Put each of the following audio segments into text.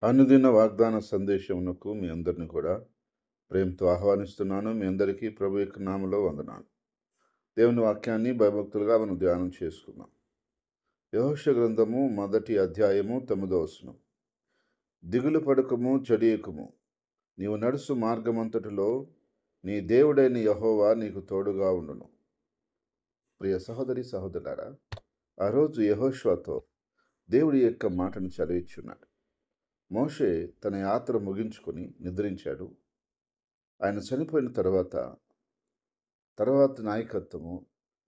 అనుదిన వాగ్దాన సందేశమునకు మీ అందరిని కూడా ప్రేమతో ఆహ్వానిస్తున్నాను. మీ అందరికీ ప్రభు యొక్క నామములో వందనాలు. దేవుని వాక్యాన్ని భయభక్తులుగా మనం ధ్యానం చేసుకుందాం. యెహోషువ గ్రంథము 1వ అధ్యాయము 9వ వచనం. దిగులు పడకము, జడియకుము. నీవు నడుసు మార్గమంతటిలో నీ దేవుడైన యెహోవా నీకు తోడుగా ఉండును. ప్రియ సహోదరి సహోదరులారా, ఆ రోజు యెహోషువతో దేవుడి యొక్క మాటను చదివించున్నాడు. మోషే తన యాత్ర ముగించుకొని నిద్రించాడు. ఆయన చనిపోయిన తర్వాత నాయకత్వము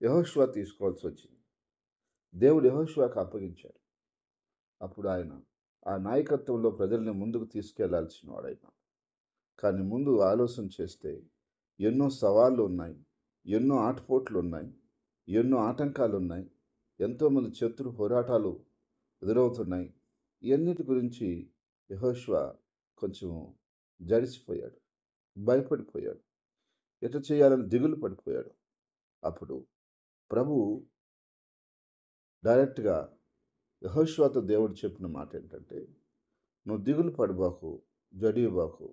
యెహోషువ తీసుకోవాల్సి వచ్చింది. దేవుడు యెహోషువకు అప్పగించాడు. అప్పుడు ఆయన ఆ నాయకత్వంలో ప్రజల్ని ముందుకు తీసుకెళ్లాల్సిన వాడైనా. కానీ ముందు ఆలోచన చేస్తే ఎన్నో సవాళ్ళు ఉన్నాయి, ఎన్నో ఆటుపోట్లు ఉన్నాయి, ఎన్నో ఆటంకాలు ఉన్నాయి, ఎంతోమంది శత్రు పోరాటాలు ఎదురవుతున్నాయి. ఇవన్నిటి గురించి యెహోషువ కొంచెం జడిసిపోయాడు, భయపడిపోయాడు, ఎట చేయాలని దిగులు పడిపోయాడు. అప్పుడు ప్రభువు డైరెక్ట్గా యెహోషువతో దేవుడు చెప్పిన మాట ఏంటంటే, నువ్వు దిగులు పడబాకు, జడియబాకు.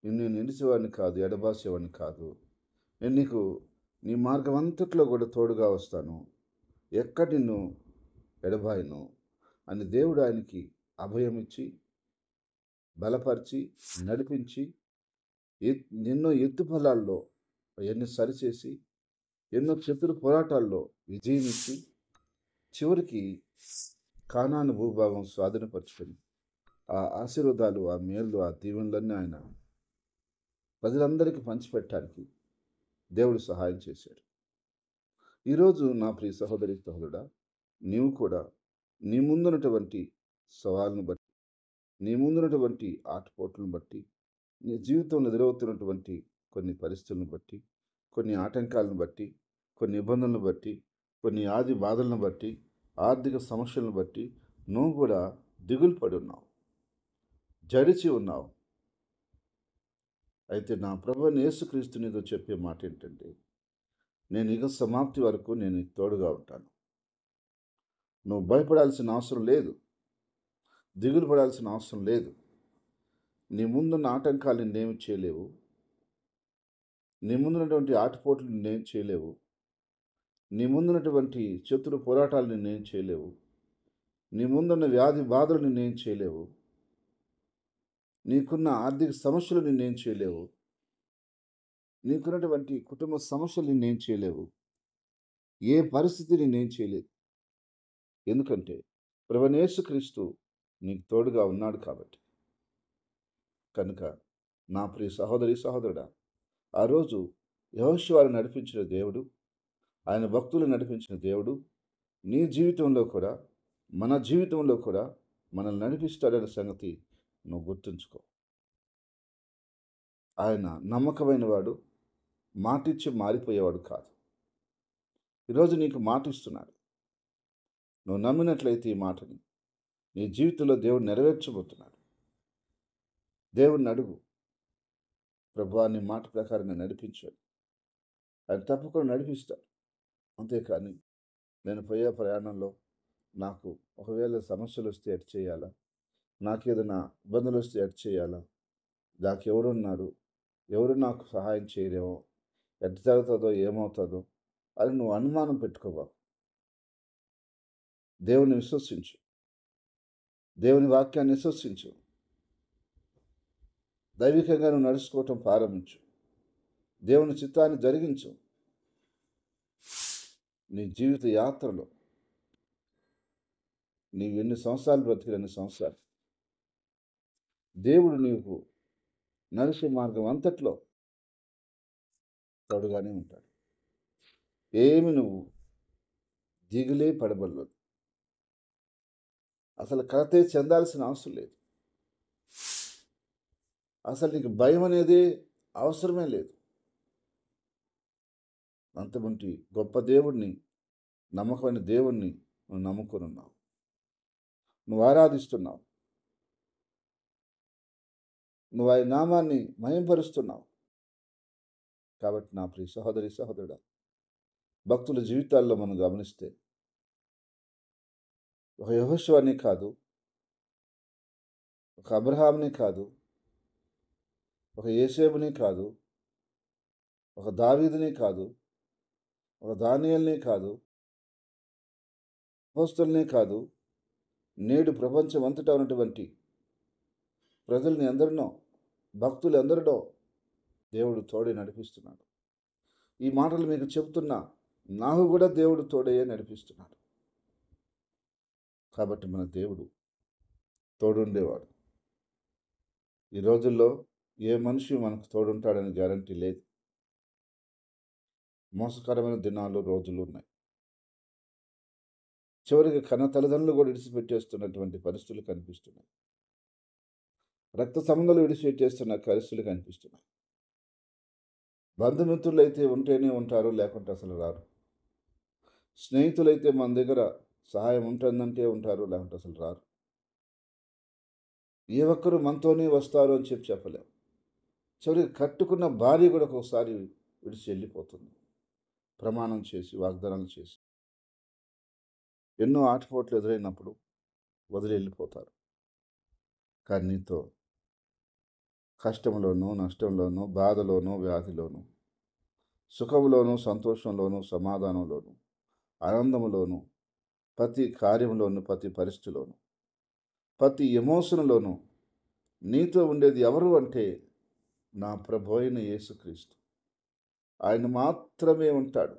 నేను నిలిచేవాడిని కాదు, ఎడబాసేవాడిని కాదు. నేను నీకు నీ మార్గం అంతట్లో కూడా తోడుగా వస్తాను, ఎక్కడ నిన్ను ఎడబాయను అని దేవుడు ఆయనకి అభయం ఇచ్చి, బలపరిచి, నడిపించి, ఎన్నో ఎత్తు ఫలాల్లో అవన్నీ సరిచేసి, ఎన్నో శత్రు పోరాటాల్లో విజయం ఇచ్చి, చివరికి కానాను భూభాగం స్వాధీనపరుచుకొని ఆ ఆశీర్వాదాలు, ఆ మేళ్ళు, ఆ దీవెనలన్నీ ఆయన ప్రజలందరికీ పంచిపెట్టడానికి దేవుడు సహాయం చేశాడు. ఈరోజు నా ప్రియ సహోదరి సహోదరుడా, నీవు కూడా నీ ముందున్నటువంటి సవాళ్ళను బట్టి, నీ ముందున్నటువంటి ఆటుపోట్లను బట్టి, నీ జీవితంలో ఎదురవుతున్నటువంటి కొన్ని పరిస్థితులను బట్టి, కొన్ని ఆటంకాలను బట్టి, కొన్ని ఇబ్బందులను బట్టి, కొన్ని ఆది బాధలను బట్టి, ఆర్థిక సమస్యలను బట్టి నువ్వు కూడా దిగులు పడి ఉన్నావు, జడిచి ఉన్నావు. అయితే నా ప్రభువైన యేసుక్రీస్తు నీతో చెప్పే మాట ఏంటంటే, నేను యుగ సమాప్తి వరకు నేను నీకు తోడుగా ఉంటాను. నువ్వు భయపడాల్సిన అవసరం లేదు, దిగులు పడాల్సిన అవసరం లేదు. నీ ముందున్న ఆటంకాలు నిన్నేమి చేయలేవు, నీ ముందున్నటువంటి ఆటుపోట్లు నిన్నేం చేయలేవు, నీ ముందున్నటువంటి శత్రు పోరాటాలు నిన్నేం చేయలేవు, నీ ముందున్న వ్యాధి బాధలు నిన్నేం చేయలేవు, నీకున్న ఆర్థిక సమస్యలు నిన్నేం చేయలేవు, నీకున్నటువంటి కుటుంబ సమస్యలు నిన్నేం చేయలేవు, ఏ పరిస్థితి నిన్నేం చేయలేదు. ఎందుకంటే ప్రభువైన యేసుక్రీస్తు నీకు తోడుగా ఉన్నాడు కాబట్టి. కనుక నా ప్రియ సహోదరి సహోదరుడా, ఆ రోజు యెహోషువను నడిపించిన దేవుడు, ఆయన భక్తులు నడిపించిన దేవుడు నీ జీవితంలో కూడా, మన జీవితంలో కూడా మనల్ని నడిపిస్తాడనే సంగతి నువ్వు గుర్తుంచుకో. ఆయన నమ్మకమైన వాడు, మాటిచ్చి మారిపోయేవాడు కాదు. ఈరోజు నీకు మాట ఇస్తున్నాడు. నువ్వు నమ్మినట్లయితే ఈ మాటని నీ జీవితంలో దేవుడు నెరవేర్చబోతున్నాడు. దేవుడిని అడుగు, ప్రభువా నీ మాట ప్రకారంగా నడిపించాడు. ఆయన తప్పకుండా నడిపిస్తాడు. అంతేకాని నేను పోయే ప్రయాణంలో నాకు ఒకవేళ సమస్యలు వస్తే ఎటు చేయాలా, నాకేదైనా ఇబ్బందులు వస్తే ఎటు చేయాలా, నాకు ఎవరున్నారు, ఎవరు నాకు సహాయం చేయరేమో, ఎటు జరుగుతుందో ఏమవుతుందో అని నువ్వు అనుమానం పెట్టుకోవా. దేవుని విశ్వసించు, దేవుని వాక్యాన్ని విశ్వసించు, దైవికంగా నువ్వు నడుచుకోవటం ప్రారంభించు, దేవుని చిత్తాన్ని జరిగించు. నీ జీవిత యాత్రలో నీవు ఎన్ని సంవత్సరాలు బ్రతికిన ఎన్ని సంవత్సరాలు దేవుడు నీకు నడిచే మార్గం అంతట్లో తోడుగానే ఉంటాడు. ఏమి నువ్వు దిగులే పడబడలేదు, అసలు కలతే చెందాల్సిన అవసరం లేదు, అసలు నీకు భయం అనేది అవసరమే లేదు. అంతమంటి గొప్ప దేవుడిని, నమ్మకమైన దేవుణ్ణి నువ్వు నమ్ముకొని ఉన్నావు, నువ్వు ఆరాధిస్తున్నావు, నువ్వు ఆయన నామాన్ని మహింపరుస్తున్నావు. కాబట్టి నా ప్రియ సహోదరి సహోదరుడా, భక్తుల జీవితాల్లో మనం గమనిస్తే ఒక యెహోషువనే కాదు, ఒక అబ్రహాముని కాదు, ఒక యేసేపుని కాదు, ఒక దావీదుని కాదు, ఒక దానియేలుని కాదు, అపోస్తలుని కాదు, నేడు ప్రపంచం అంతటా ఉన్నటువంటి ప్రజల్ని అందరినో, భక్తులు ఎందరినో దేవుడు తోడే నడిపిస్తున్నాడు. ఈ మాటలు మీకు చెప్తున్నా, నాకు కూడా దేవుడు తోడయ్యే నడిపిస్తున్నాడు. కాబట్టి మన దేవుడు తోడుండేవాడు. ఈ రోజుల్లో ఏ మనిషి మనకు తోడుంటాడని గ్యారంటీ లేదు. మోసకరమైన దినాలు, రోజులు ఉన్నాయి. చివరికి కన్న తల్లిదండ్రులు కూడా విడిచిపెట్టేస్తున్నటువంటి పరిస్థితులు కనిపిస్తున్నాయి. రక్త సంబంధాలు విడిచిపెట్టేస్తున్న పరిస్థితులు కనిపిస్తున్నాయి. బంధుమిత్రులు అయితే ఉంటేనే ఉంటారు, లేకుంటే అసలు రారు. స్నేహితులైతే మన దగ్గర సహాయం ఉంటుందంటే ఉంటారు, లేకుంటే అసలు రారు. ఏ ఒక్కరు మనతోనే వస్తారు అని చెప్పలేం. చివరికి కట్టుకున్న భార్య కూడా ఒక్కొక్కసారి విడిచి వెళ్ళిపోతుంది. ప్రమాణం చేసి, వాగ్దానాలు చేసి. ఎన్నో ఆటపోట్లు ఎదురైనప్పుడు వదిలి వెళ్ళిపోతారు. కానీ నీతో కష్టంలోనూ, నష్టంలోనూ, బాధలోనూ, వ్యాధిలోనూ, సుఖంలోనూ, సంతోషంలోనూ, సమాధానంలోనూ, ఆనందంలోనూ, ప్రతి కార్యంలోనూ, ప్రతి పరిస్థితిలోనూ, ప్రతి ఎమోషన్లోనూ నీతో ఉండేది ఎవరు అంటే నా ప్రభు అయిన యేసుక్రీస్తు. ఆయన మాత్రమే ఉంటాడు.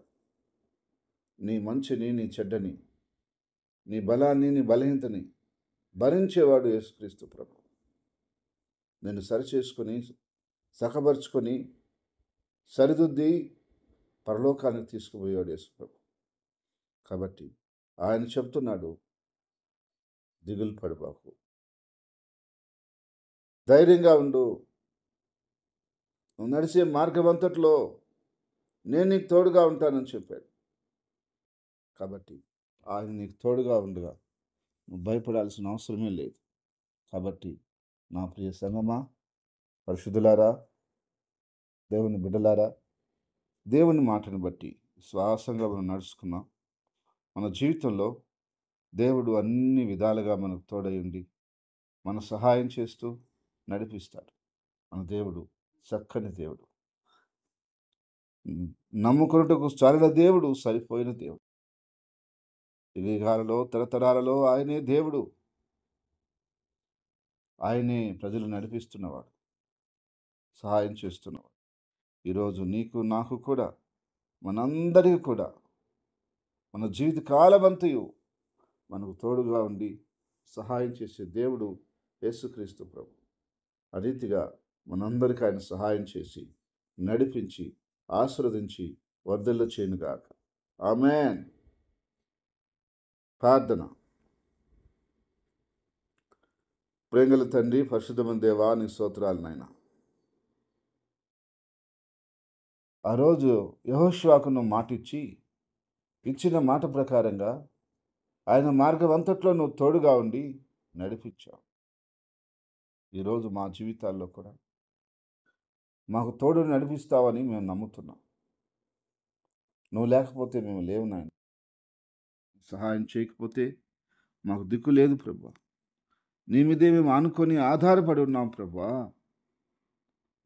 నీ మంచిని, నీ చెడ్డని, నీ బలాన్ని, నీ బలహీనతని భరించేవాడు యేసుక్రీస్తు ప్రభు. నేను సరిచేసుకొని, సఖపరుచుకొని, సరిదిద్ది పరలోకానికి తీసుకుపోయాడు యేసు ప్రభు. కాబట్టి ఆయన చెప్తున్నాడు, దిగులు పడిబాకు, ధైర్యంగా ఉండు, నువ్వు నడిచే మార్గమంతట్లో నేను నీకు తోడుగా ఉంటానని చెప్పాడు. కాబట్టి ఆయన నీకు తోడుగా ఉండగా నువ్వు భయపడాల్సిన అవసరమే లేదు. కాబట్టి నా ప్రియ సంగమా, పరిశుద్ధులారా, దేవుని బిడ్డలారా, దేవుని మాటను బట్టి శ్వాసంగా మనం నడుచుకున్నాం. మన జీవితంలో దేవుడు అన్ని విధాలుగా మనకు తోడై ఉండి మన సహాయం చేస్తూ నడిపిస్తాడు. మన దేవుడు చక్కని దేవుడు. నమ్ముకున్నట్టుకు చాలిన దేవుడు, సరిపోయిన దేవుడు. యుగాలలో, తరతరాలలో ఆయనే దేవుడు. ఆయనే ప్రజలు నడిపిస్తున్నవాడు, సహాయం చేస్తున్నవాడు. ఈరోజు నీకు, నాకు కూడా, మనందరికీ కూడా మన జీవిత కాలమంతయు మనకు తోడుగా ఉండి సహాయం చేసే దేవుడు యేసుక్రీస్తు ప్రభు. ఆ రీతిగా మనందరికీ ఆయన సహాయం చేసి, నడిపించి, ఆశీర్వదించి వర్ధిల్ల చేయనుగాక. ఆమేన్. ప్రార్థన. ప్రేంగల తండ్రి, పరిశుద్ధమైన దేవా, నీ స్తోత్రాలు నాయనా. ఆ రోజు యెహోషువకు నువ్వు మాటిచ్చి, ఇచ్చిన మాట ప్రకారంగా ఆయన మార్గం అంతట్లో నువ్వు తోడుగా ఉండి నడిపించావు. ఈరోజు మా జీవితాల్లో కూడా మాకు తోడు నడిపిస్తావని మేము నమ్ముతున్నాం. నువ్వు లేకపోతే మేము లేవు నాయన. సహాయం చేయకపోతే మాకు దిక్కు లేదు ప్రభా. నీ మీదే మేము ఆనుకొని ఆధారపడి ఉన్నాం ప్రభా.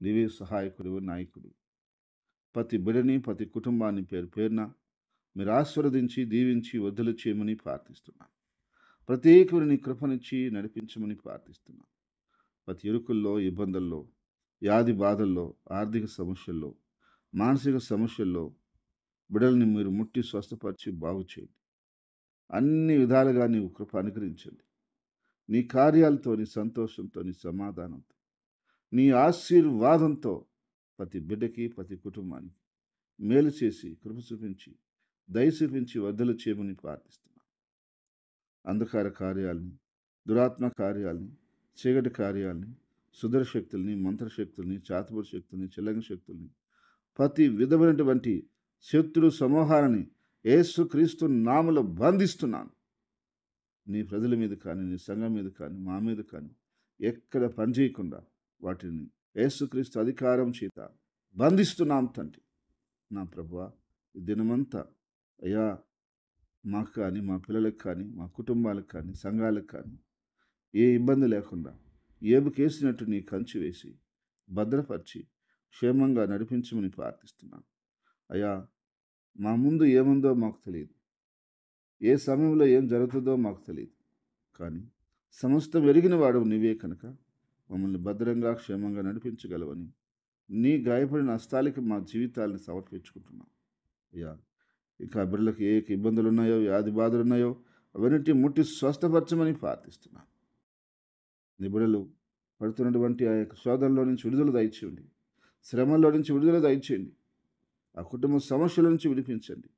నీవే సహాయకుడు, నాయకుడు. ప్రతి బిడ్డని, ప్రతి కుటుంబాన్ని పేరు పేరున మీరు ఆశీర్వదించి, దీవించి వద్దలు చేయమని ప్రార్థిస్తున్నాను. ప్రత్యేకమైన నీ కృపనిచ్చి నడిపించమని ప్రార్థిస్తున్నాను. ప్రతి ఇరుకుల్లో, ఇబ్బందుల్లో, వ్యాధి బాధల్లో, ఆర్థిక సమస్యల్లో, మానసిక సమస్యల్లో బిడ్డల్ని మీరు ముట్టి స్వస్థపరిచి బాగు చేయండి. అన్ని విధాలుగా నీవు కృప అనుగ్రహించండి. నీ కార్యాలతో, నీ సంతోషంతో, నీ సమాధానంతో, నీ ఆశీర్వాదంతో ప్రతి బిడ్డకి, ప్రతి కుటుంబానికి మేలు చేసి, కృప చూపించి, దయ చూపించి వద్దలు చేయమని ప్రార్థిస్తున్నాను. అంధకార కార్యాలని, దురాత్మ కార్యాలని, చీకటి కార్యాలని, సుదర శక్తుల్ని, మంత్రశక్తుల్ని, చాతుపుర శక్తుల్ని, చిల్లంగ శక్తుల్ని, ప్రతి విధమైనటువంటి శత్రు సమూహాలని యేసుక్రీస్తు నామములో బంధిస్తున్నాను. నీ ప్రజల మీద కానీ, నీ సంఘం మీద కానీ, మా మీద కానీ ఎక్కడ పనిచేయకుండా వాటిని యేసుక్రీస్తు అధికారం చేత బంధిస్తున్నాం తండ్రి. నా ప్రభువా, ఈ దినమంతా అయ్యా మాకు కానీ, మా పిల్లలకు కానీ, మా కుటుంబాలకు కానీ, సంఘాలకు కానీ ఏ ఇబ్బంది లేకుండా ఏబుకేసినట్టు నీ కంచి వేసి భద్రపరిచి క్షేమంగా నడిపించమని ప్రార్థిస్తున్నాను. అయ్యా, మా ముందు ఏముందో మాకు తెలియదు, ఏ సమయంలో ఏం జరుగుతుందో మాకు తెలియదు. కానీ సమస్తం ఎరిగిన వాడవు నీవే కనుక మమ్మల్ని భద్రంగా క్షేమంగా నడిపించగలవని నీ గాయపడిన హస్తాలకి మా జీవితాలను సమర్పించుకుంటున్నాం. అయ్యా, ఇంకా బిడ్డలకు ఏ ఇబ్బందులు ఉన్నాయో, వ్యాధి బాధలు ఉన్నాయో అవన్నిటి ముట్టి స్వస్థపరచమని ప్రార్థిస్తున్నాను. నీ బిడ్డలు పడుతున్నటువంటి ఆ యొక్క శోధనలో నుంచి విడుదల దయచేయండి, శ్రమల్లో నుంచి విడుదల దయచేయండి, ఆ కుటుంబ సమస్యల నుంచి విడిపించండి,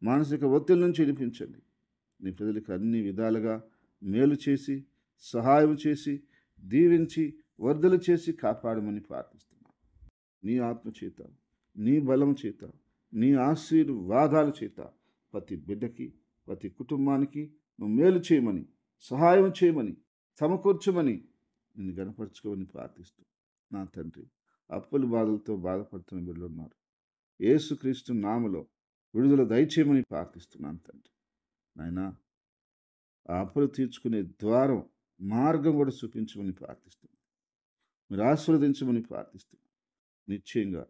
మానసిక ఒత్తిడి నుంచి విడిపించండి. నీ ప్రజలకు అన్ని విధాలుగా మేలు చేసి, సహాయం చేసి, దీవించి, వర్ధలు చేసి కాపాడమని ప్రార్థిస్తున్నాను. నీ ఆత్మ చేత, నీ బలం చేత, నీ ఆశీర్వాదాల చేత ప్రతి బిడ్డకి, ప్రతి కుటుంబానికి నువ్వు మేలు చేయమని, సహాయం చేయమని, సమకూర్చమని నిన్ను గణపరచుకోమని ప్రార్థిస్తూ, నా తండ్రి, అప్పుల బాధలతో బాధపడుతున్న బిడ్డలు ఉన్నారు. యేసుక్రీస్తు నామములో విడుదల దయచేయమని ప్రార్థిస్తున్నాను తండ్రి. నాయనా, ఆ అప్పులు తీర్చుకునే ద్వారం, మార్గం కూడా చూపించమని ప్రార్థిస్తున్నాను. మీరు ఆశీర్వదించమని ప్రార్థిస్తున్నాను. నిశ్చయంగా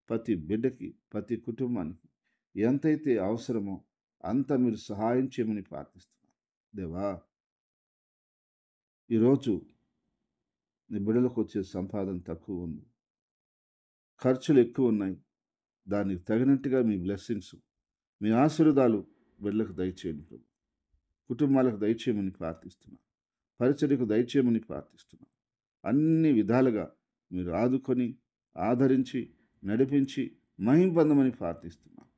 ప్రతి బిడ్డకి, ప్రతి కుటుంబానికి ఎంతైతే అవసరమో అంత మీరు సహాయం చేయమని ప్రార్థిస్తున్నాను. దేవా, ఈరోజు నీ బిడ్డలకు వచ్చే సంపాదన తక్కువ ఉంది, ఖర్చులు ఎక్కువ ఉన్నాయి. దానికి తగినట్టుగా మీ బ్లెస్సింగ్స్, మీ ఆశీర్వాదాలు బిడ్డలకు దయచేయండి ప్రభు. కుటుంబాలకు దయచేయమని ప్రార్థిస్తున్నాను. పరిచర్యకు దయచేయమని ప్రార్థిస్తున్నాను. అన్ని విధాలుగా మీరు ఆదుకొని, ఆదరించి, నడిపించి మహిమ పొందమని ప్రార్థిస్తున్నాను.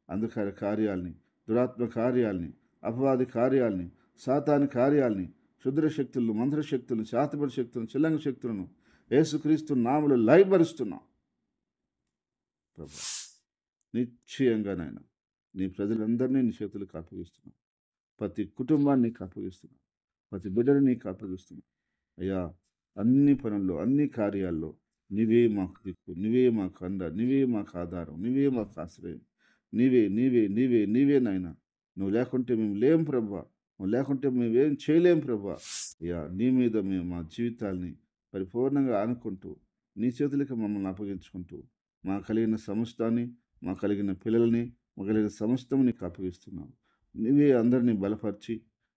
అంధకార కార్యాలని, దురాత్మ కార్యాలని, అపవాది కార్యాలని, సాతాను కార్యాలని, క్షుద్ర శక్తులను, మంత్రశక్తులను, శాతపడి శక్తులను, చిల్లంగ శక్తులను యేసుక్రీస్తు నామములో లయపరుస్తున్నాం ప్రభు. నిశ్చయంగా నాయన, నీ ప్రజలందరినీ నీ చేతులకు అప్పగిస్తున్నాం. ప్రతి కుటుంబాన్ని నీకు అప్పగిస్తున్నాం. ప్రతి బిడ్డని నీకు అప్పగిస్తున్నాం. అయ్యా, అన్ని పనుల్లో, అన్ని కార్యాల్లో నీవే మాకు దిక్కు, నీవే మాకు అండ, నీవే మాకు ఆధారం, నీవే మాకు ఆశ్రయం. నీవే నీవే నీవే నీవే నాయన. నువ్వు లేకుంటే మేము లేం ప్రభా, నువ్వు లేకుంటే మేమేం చేయలేం ప్రభా. అయ్యా, నీ మీద మేము మా జీవితాల్ని పరిపూర్ణంగా ఆనుకుంటూ, నీ చేతులకి మమ్మల్ని అప్పగించుకుంటూ, మా కలిగిన సమస్తాన్ని, మా కలిగిన పిల్లల్ని, మా కలిగిన సమస్తం నీకు అప్పగిస్తున్నాం. నీవే అందరినీ బలపరిచి,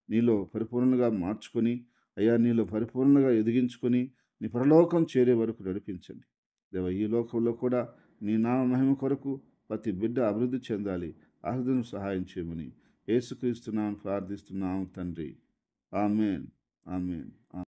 నీలో పరిపూర్ణంగా మార్చుకొని, అయ్యా, నీలో పరిపూర్ణంగా ఎదిగించుకొని నీ పరలోకం చేరే వరకు నడిపించండి. దేవ, ఈ లోకంలో కూడా నీ నామ మహిమ కొరకు ప్రతి బిడ్డ అభివృద్ధి చెందాలి. ఆహ్లాదం సహాయం చేయమని యేసుక్రీస్తు నామమున ప్రార్థిస్తున్నాము తండ్రి. ఆమేన్, ఆమేన్.